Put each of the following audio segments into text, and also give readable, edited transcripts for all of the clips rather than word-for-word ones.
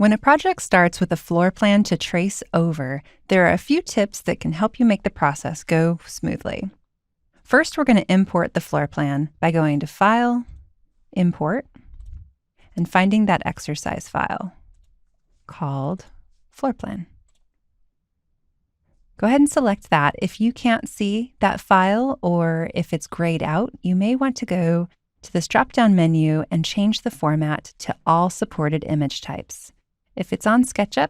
When a project starts with a floor plan to trace over, there are a few tips that can help you make the process go smoothly. First, we're going to import the floor plan by going to File, Import, and finding that exercise file called FloorPlan. Go ahead and select that. If you can't see that file or if it's grayed out, you may want to go to this drop-down menu and change the format to all supported image types. If it's on SketchUp,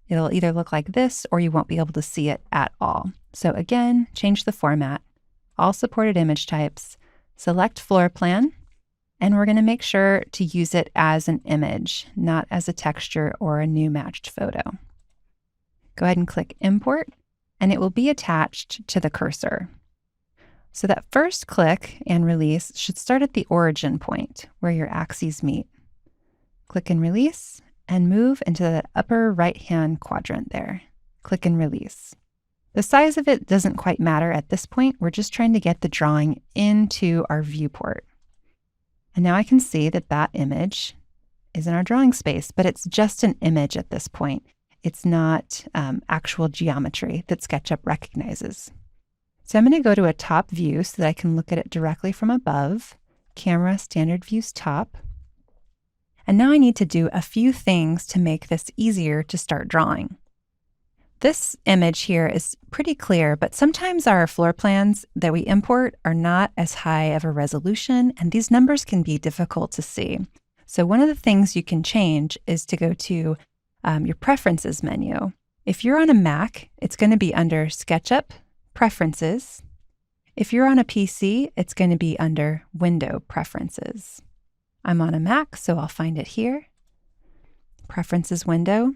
it'll either look like this or you won't be able to see it at all. So again, change the format, all supported image types, select floor plan, and we're going to make sure to use it as an image, not as a texture or a new matched photo. Go ahead and click Import, and it will be attached to the cursor. So that first click and release should start at the origin point where your axes meet. Click and release, and move into the upper right-hand quadrant there. Click and release. The size of it doesn't quite matter at this point. We're just trying to get the drawing into our viewport. And now I can see that that image is in our drawing space, but it's just an image at this point. It's not actual geometry that SketchUp recognizes. So I'm going to go to a top view so that I can look at it directly from above. Camera, standard views top. And now I need to do a few things to make this easier to start drawing. This image here is pretty clear, but sometimes our floor plans that we import are not as high of a resolution, and these numbers can be difficult to see. So one of the things you can change is to go to your Preferences menu. If you're on a Mac, it's going to be under SketchUp Preferences. If you're on a PC, it's going to be under Window Preferences. I'm on a Mac, so I'll find it here. Preferences window.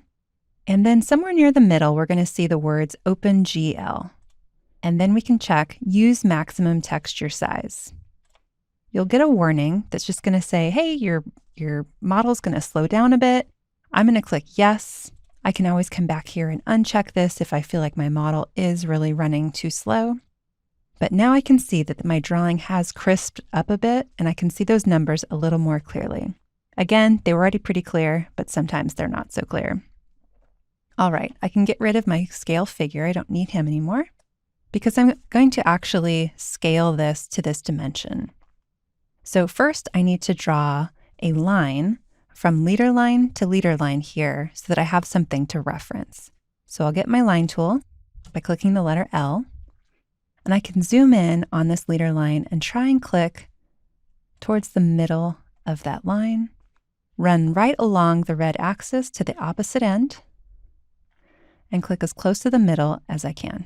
And then somewhere near the middle, we're going to see the words OpenGL. And then we can check Use Maximum Texture Size. You'll get a warning that's just going to say, hey, your model's going to slow down a bit. I'm going to click Yes. I can always come back here and uncheck this if I feel like my model is really running too slow. But now I can see that my drawing has crisped up a bit, and I can see those numbers a little more clearly. Again, they were already pretty clear, but sometimes they're not so clear. All right, I can get rid of my scale figure. I don't need him anymore because I'm going to actually scale this to this dimension. So first I need to draw a line from leader line to leader line here so that I have something to reference. So I'll get my line tool by clicking the letter L, and I can zoom in on this leader line and try and click towards the middle of that line, run right along the red axis to the opposite end, and click as close to the middle as I can.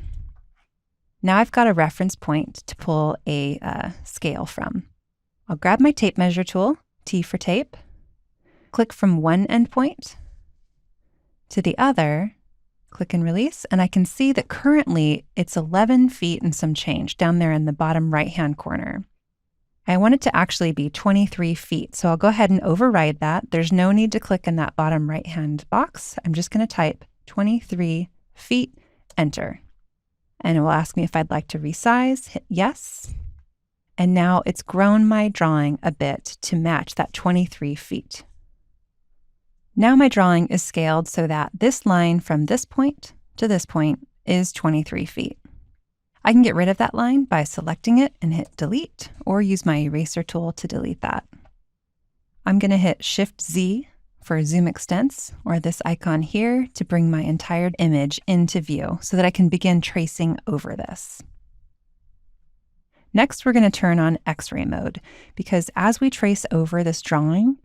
Now I've got a reference point to pull a scale from. I'll grab my tape measure tool, T for tape, click from one endpoint to the other, click and release, and I can see that currently it's 11 feet and some change down there in the bottom right-hand corner. I want it to actually be 23 feet, so I'll go ahead and override that. There's no need to click in that bottom right-hand box. I'm just going to type 23 feet, enter. And it will ask me if I'd like to resize, hit yes. And now it's grown my drawing a bit to match that 23 feet. Now my drawing is scaled so that this line from this point to this point is 23 feet. I can get rid of that line by selecting it and hit delete, or use my eraser tool to delete that. I'm going to hit Shift-Z for zoom extents, or this icon here to bring my entire image into view so that I can begin tracing over this. Next, we're going to turn on X-ray mode, because as we trace over this drawing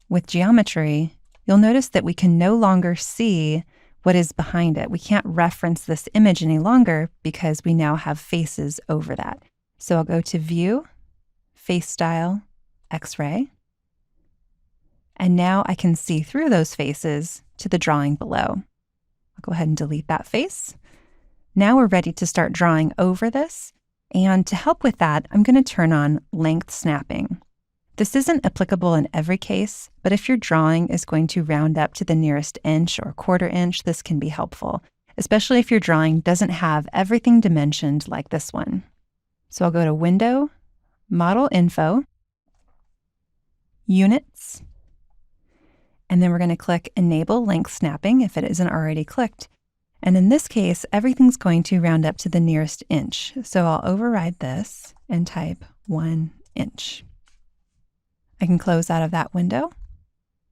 with geometry, you'll notice that we can no longer see what is behind it. We can't reference this image any longer because we now have faces over that. So I'll go to View, Face Style, X-ray. And now I can see through those faces to the drawing below. I'll go ahead and delete that face. Now we're ready to start drawing over this. And to help with that, I'm going to turn on length snapping. This isn't applicable in every case, but if your drawing is going to round up to the nearest inch or quarter inch, this can be helpful, especially if your drawing doesn't have everything dimensioned like this one. So I'll go to Window, Model Info, Units, And then we're going to click Enable Length Snapping if it isn't already clicked. And in this case, everything's going to round up to the nearest inch. So I'll override this and type 1 inch. I can close out of that window.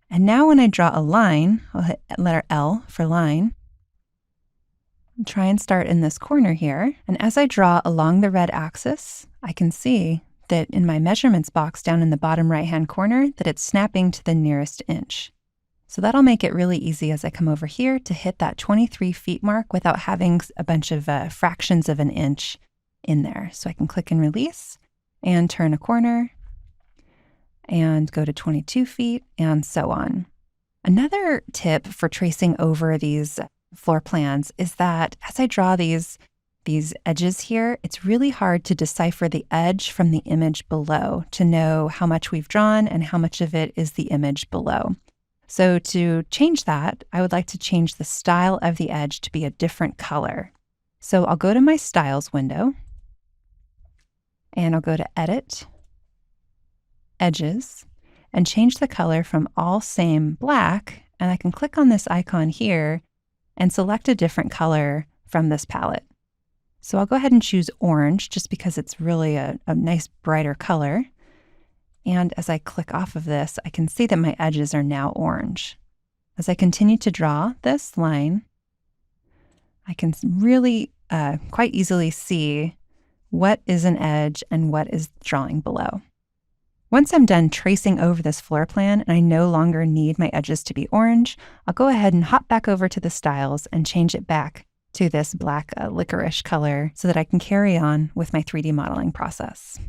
And now when I draw a line, I'll hit letter L for line. Try and start in this corner here. And as I draw along the red axis, I can see that in my measurements box down in the bottom right-hand corner that it's snapping to the nearest inch. So that'll make it really easy as I come over here to hit that 23 feet mark without having a bunch of fractions of an inch in there. So I can click and release and turn a corner and go to 22 feet and so on. Another tip for tracing over these floor plans is that as I draw these edges here, it's really hard to decipher the edge from the image below to know how much we've drawn and how much of it is the image below. So to change that, I would like to change the style of the edge to be a different color. So I'll go to my Styles window, and I'll go to Edit, Edges, and change the color from All Same Black, and I can click on this icon here and select a different color from this palette. So I'll go ahead and choose orange just because it's really a nice brighter color. And as I click off of this, I can see that my edges are now orange. As I continue to draw this line, I can really quite easily see what is an edge and what is drawing below. Once I'm done tracing over this floor plan and I no longer need my edges to be orange, I'll go ahead and hop back over to the styles and change it back to this black licorice color so that I can carry on with my 3D modeling process.